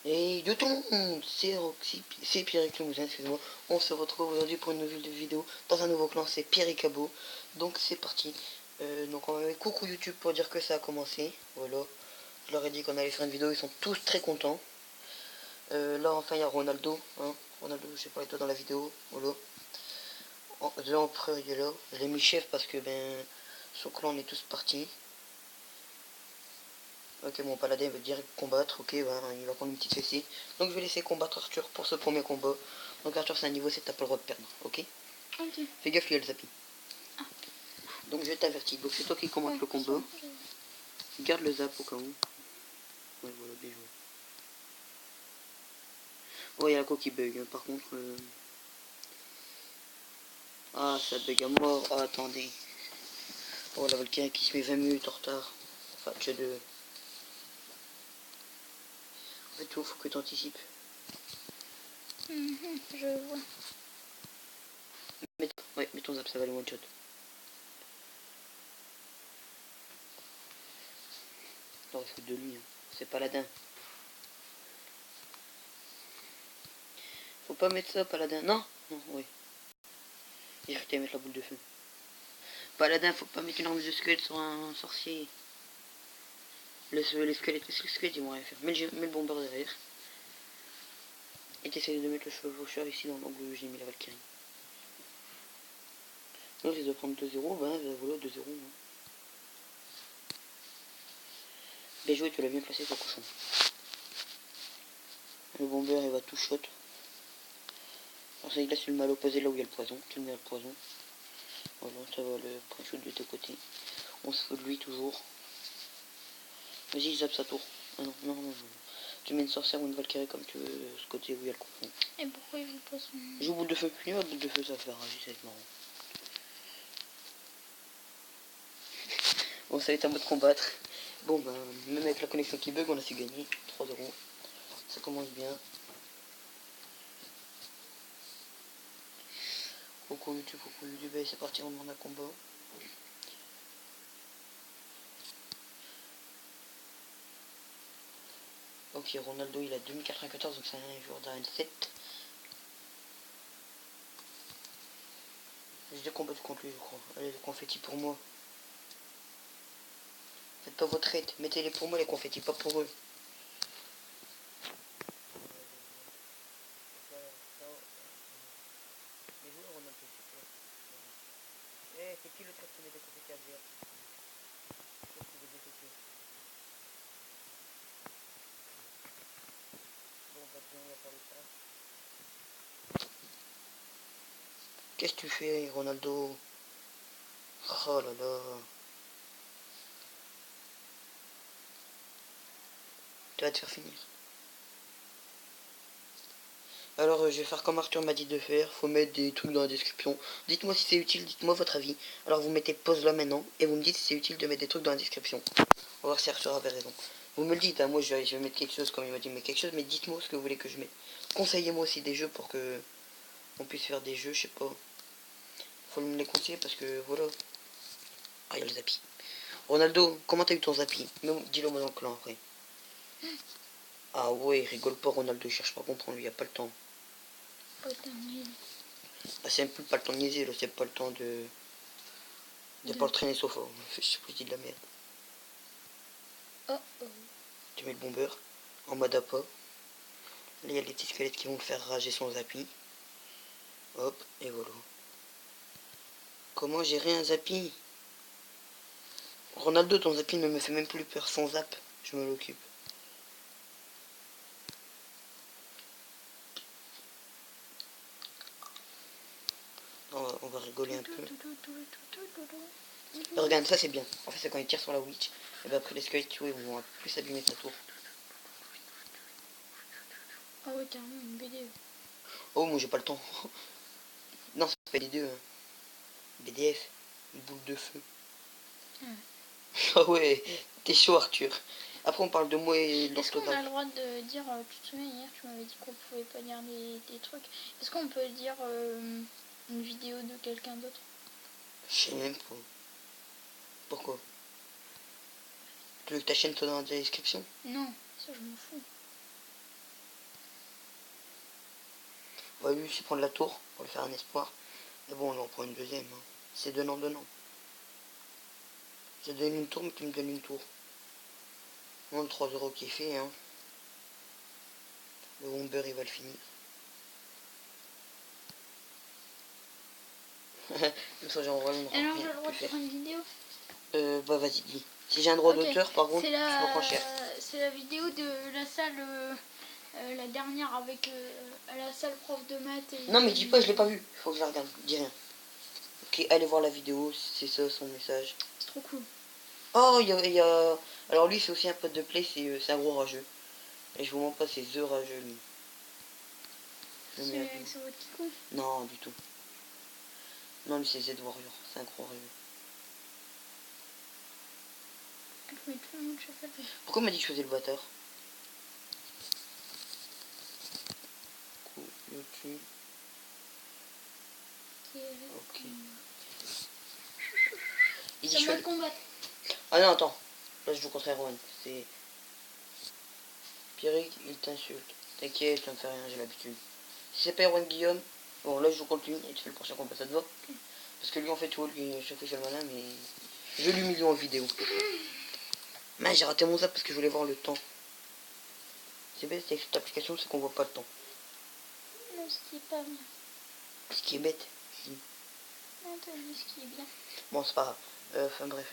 Et yo tout le monde, c'est Roxy, c'est Pierre Limousin, excusez-moi. On se retrouve aujourd'hui pour une nouvelle vidéo dans un nouveau clan, c'est Pierre et Cabot. Donc c'est parti. Donc on va mettre coucou YouTube pour dire que ça a commencé. Voilà. Je leur ai dit qu'on allait faire une vidéo, ils sont tous très contents. Là enfin il y a Ronaldo, hein. Ronaldo, je sais pas, toi dans la vidéo. Voilà. L'empereur il est là. Je l'ai mis chef parce que ben son clan on est tous partis. Ok, mon paladin veut direct combattre, ok, voilà, il va prendre une petite fessée. Donc je vais laisser combattre Arthur pour ce premier combat. Donc Arthur c'est un niveau 7, t'as pas le droit de perdre, ok? Ok. Fais gaffe, il y a le zapping. Donc je t'avertis, donc c'est toi qui commente le combat. Garde le zap au cas où. Ouais, voilà, bien joué. Oh, il y a la coque qui bug, hein. Par contre... Ah, ça bug à mort. Ah, attendez. Oh, la Valkyrie qui se met 20 minutes en retard. Enfin, tu as de... En fait, tout, faut que tu anticipes. Je vois. Ouais, mets ton zap, ça va aller one shot. Non, il faut de lui, hein. C'est paladin. Faut pas mettre ça, paladin. Non, non, oui. J'ai arrêté de mettre la boule de feu. Paladin, faut pas mettre une arme de squelette sur un sorcier. Les squelettes, ils vont rien faire. Mets le bomber derrière. Et t'essayes de mettre le chevaucheur ici dans l'angle où j'ai mis la Valkyrie. Là, je de prendre 2-0, ben voilà, 2-0. Hein. Bien joué, tu l'as bien placé, ce cochon. Le bomber, il va tout shot. Alors ça, il laisse le mal opposé là où il y a le poison. Tu le mets le poison. Voilà, ça va le point shoot de tes côtés. On se fout de lui toujours. Vas-y, zappe sa tour. Ah non, non, non, non. Tu mets une sorcière ou une Valkyrie comme tu veux, ce côté où il y a le cochon. Et pourquoi il joue pas son... Joue boule de feu. Il va boule de feu, ça va faire rager, ça va être marrant. Bon, ça va être un mode combattre. Bon, ben, même avec la connexion qui bug, on a su gagner. 3-0. Ça commence bien. Coucou YouTube, et c'est parti, on demande un combat. Ok, Ronaldo il a 2094, donc c'est un joueur d'arène 7. J'ai déjà combattu contre lui, je crois. Allez, les confettis pour moi. Faites pas votre aide, mettez-les pour moi, les confettis, pas pour eux. Eh, c'est qui le trait qui met des confettis à dire? Bon, bah, bien, on va faire le ça. Qu'est-ce que tu fais, Ronaldo? Oh là là. Tu vas te faire finir. Alors, je vais faire comme Arthur m'a dit de faire. Faut mettre des trucs dans la description. Dites-moi si c'est utile, dites-moi votre avis. Alors, vous mettez pause là maintenant et vous me dites si c'est utile de mettre des trucs dans la description. On va voir si Arthur avait raison. Vous me le dites, hein, moi je vais mettre quelque chose comme il m'a dit, mais quelque chose, mais dites-moi ce que vous voulez que je mette. Conseillez-moi aussi des jeux pour que on puisse faire des jeux, je sais pas. Faut me les conseiller parce que voilà. Ah, il y a le Zappy. Ronaldo, comment t'as eu ton Zappy? Dis-le moi dans le clan après. Ah ouais, il rigole pas, Ronaldo, il cherche pas à comprendre, lui, il a pas le temps. Ah, c'est un peu pas le temps de niaiser, là, c'est pas le temps de pas le traîner sofa. Je sais plus, je dis de la merde. Oh oh. Tu mets le bomber en mode appât. Là, il y a les petits squelettes qui vont le faire rager son Zappy. Hop, et voilà. Comment gérer un Zappy? Ronaldo, ton Zappy ne me fait même plus peur. Son zap, je me l'occupe. On va rigoler un peu. Et regarde, ça c'est bien. En fait, c'est quand il tire sur la witch. Et bien après, les squelettes, tu vois, ils vont plus abîmer sa tour. Ah ouais, carrément, une BD. Oh, moi j'ai pas le temps. Non, c'est pas les deux. Hein. BDF, une boule de feu. Ah ouais, t'es chaud, Arthur. Après, on parle de moi et Est-ce qu'on a l'orthographe. le droit de dire, tu te souviens hier, tu m'avais dit qu'on pouvait pas lire des trucs. Est-ce qu'on peut dire une vidéo de quelqu'un d'autre? Je sais même pas. Pourquoi? Tu veux que ta chaîne soit dans la description? Non, ça je m'en fous. On va lui aussi prendre la tour pour lui faire un espoir. Mais bon, on en prend une deuxième. Hein. C'est donnant-donnant. Je te donne une tour, mais tu me donnes une tour. Non, le 3 € qui est fait, hein. Le Womber, il va le finir. Comme ça, j'envoie le Alors, j'ai le droit de faire une vidéo. Bah, vas-y, dis. Si j'ai un droit Ok. d'auteur, par contre, C'est je me prends cher. la vidéo de la salle, la dernière avec à la salle prof de maths. Et Non, mais dis pas, je l'ai pas vu. Faut que je la regarde. Dis rien. Ok, allez voir la vidéo, c'est ça son message. c'est trop cool. Oh, il y a... Alors lui, c'est aussi un pote de play, c'est un gros rageux. Et je vous mens pas, c'est The rageux, lui. Je le mets à C'est dos. avec votre Kikou. Non, du tout. Non, lui, c'est Z Warrior. C'est un gros rageux. Je mets tout le monde chez elle. Pourquoi il m'a dit que je faisais le batteur? Cool, YouTube. Ok. Il dit C'est je moi fais... de combattre. Ah non, attends. Là, je joue contre Erwan. C'est... Pierrick, il t'insulte. T'inquiète, ça me fait rien, j'ai l'habitude. Si c'est pas Erwan Guillaume, bon, là, je joue contre lui et tu fais le prochain combat, ça te va? Parce que lui, en fait, tu vois, lui, chaque fois, il fait le malin, mais... Je l'humilie en vidéo. Mais j'ai raté mon zap parce que je voulais voir le temps. C'est bête avec cette application, c'est qu'on voit pas le temps. Non, ce qui est pas bien. Ce qui est bête. Non, t'as dit ce qui est bien. Bon, c'est pas grave. Enfin bref.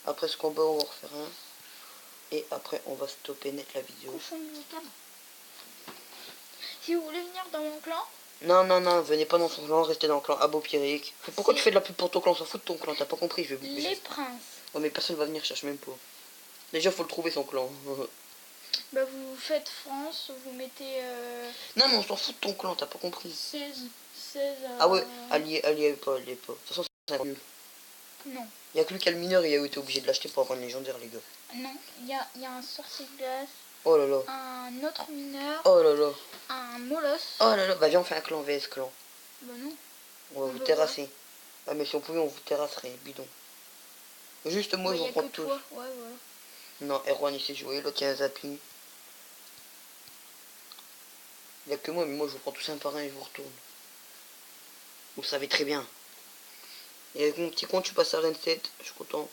Après ce combat, on va en refaire un. Et après, on va stopper net la vidéo. Cochon de vocal. Si vous voulez venir dans mon clan, Non, non, non, venez pas dans son clan, restez dans le clan Abo Pierrick. Pourquoi tu C'est- fais de la pub pour ton clan? On s'en fout de ton clan, t'as pas compris, je vais... les princes. Ouais, mais personne va venir, cherche même pas. Déjà, faut le trouver son clan. Bah, vous faites France, vous mettez Non, mais on s'en fout de ton clan, t'as pas compris. 16. Ah ouais, allié pas, allié pas. De toute façon, c'est un nul. Non, Y'a que lui qui a le mineur et il a été obligé de l'acheter pour avoir une légendaire, les gars. non, il y a un sorcier de glace, Oh là là. un autre mineur, Oh là là. un molosse. Oh là là. Bah viens, on fait un clan VS clan. Bah non. On va On vous veut terrasser. Ah mais si on pouvait, on vous terrasserait, bidon. Juste moi, Bah, je y vous a prends que tous. toi. Ouais, voilà. Non, Erwan il sait jouer, l'autre il y a un zapping. Il y a que moi, mais moi je vous prends tous un par un et je vous retourne. Vous le savez très bien. Et avec mon petit compte, tu passes à Rennes 7, je suis content.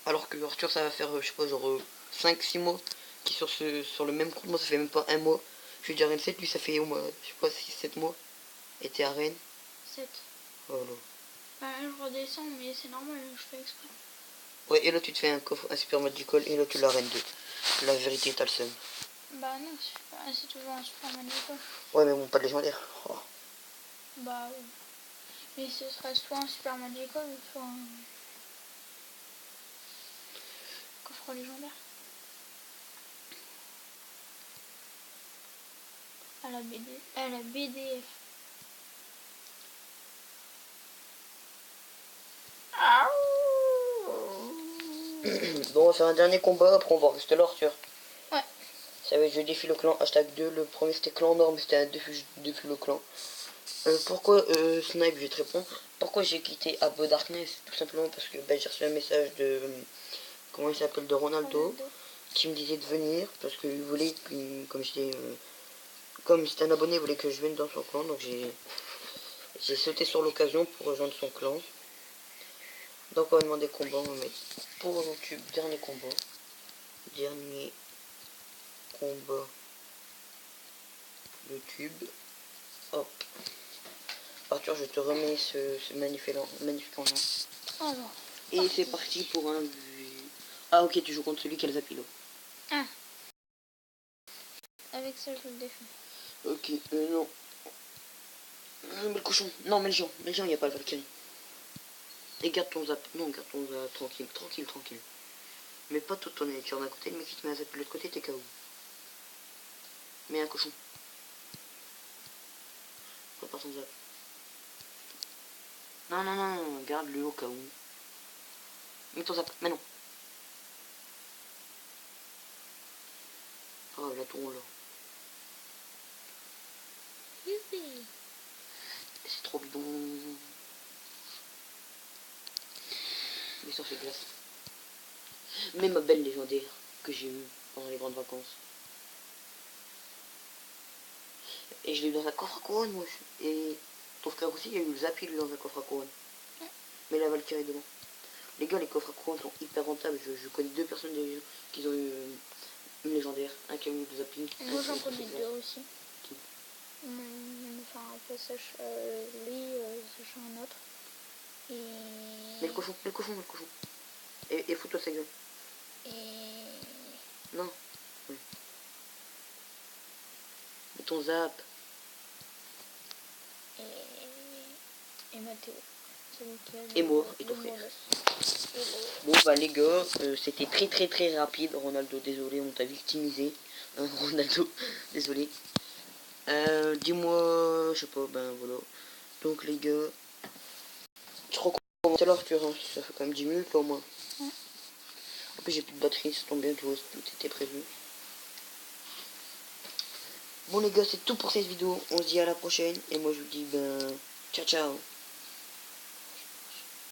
Alors que Arthur, ça va faire, je sais pas, genre 5-6 mois qui sur le même compte. Moi, ça fait même pas un mois. Je suis déjà à Rennes 7, lui, ça fait au moins, je sais pas, 6-7 mois. Et t'es à Rennes. 7. Oh là. Bah, je redescends, mais c'est normal, je fais exprès. Ouais, et là, tu te fais un coffre, un super magical, et là, tu l'as Rennes 2. La vérité, t'as le seum. Bah non, c'est toujours un super magical. Ouais, mais bon, pas de légendaire. Oh. Bah oui. Mais ce serait soit un super magical, soit un coffre légendaire. À la BD. À la BDF. Bon, on va faire un dernier combat, après on va rester là, Arthur. Ouais. Ça va être je défie le clan, hashtag 2. Le premier c'était clan norme, c'était un défi le clan. Pourquoi, Snipe, je vais te répondre. Pourquoi j'ai quitté Abo Darkness? Tout simplement parce que j'ai reçu un message de. Comment il s'appelle? De Ronaldo. Qui me disait de venir parce qu'il voulait, comme j'étais. Comme c'était un abonné, il voulait que je vienne dans son clan. Donc j'ai sauté sur l'occasion pour rejoindre son clan. Donc on va demander combat, on va mettre pour YouTube, dernier combat. Dernier combat YouTube. Hop. Arthur, je te remets ce magnifique engin. Alors. Et c'est parti pour un... Ah ok, tu joues contre celui qui a le zapilo. Ah. Avec ça, je le défends. Ok, non. Mais le cochon. Non, mais le Jean, il n'y a pas le Valkyrie. Et garde ton zap. Non, garde ton zap. Tranquille, tranquille, tranquille. Mais pas toute ton nature d'un côté, le mec qui te met un zap de l'autre côté, t'es KO. Mais un cochon. Prépare ton zap. Non, non, non, non, garde-le au cas où. Mets ton zap, mais non. Oh, la tour là. Youpi. C'est trop bidon. Mais ça fait glace. Mais ma belle légendaire que j'ai eue pendant les grandes vacances. Et je l'ai eu dans un coffre à couronne, moi. Et ton frère aussi, il a eu le Zappy dans un coffre à couronne. Mais la Valkyrie dedans. Les gars, les coffres à couronne sont hyper rentables. Je connais 2 personnes qui ont eu une légendaire. Un qui a eu le Zappy. Moi j'en connais 2 aussi. Qui Enfin, après lui, sachant un autre. Et... Mais le cochon, mais le cochon, mais le cochon. Et fous-toi sa gueule. Et... Non. Oui. Et ton zap. Et Mathéo. Et moi, et ton frère. Bon bah les gars, c'était très rapide. Ronaldo, désolé, on t'a victimisé. Hein, Ronaldo, désolé. Dis-moi, je sais pas, ben voilà. Donc les gars, je recommence alors, tu vois, ça fait quand même 10 minutes au moins. En plus j'ai plus de batterie, ça tombe bien, tu vois, c'était prévu. Bon les gars, c'est tout pour cette vidéo. On se dit à la prochaine. Et moi je vous dis ben ciao ciao.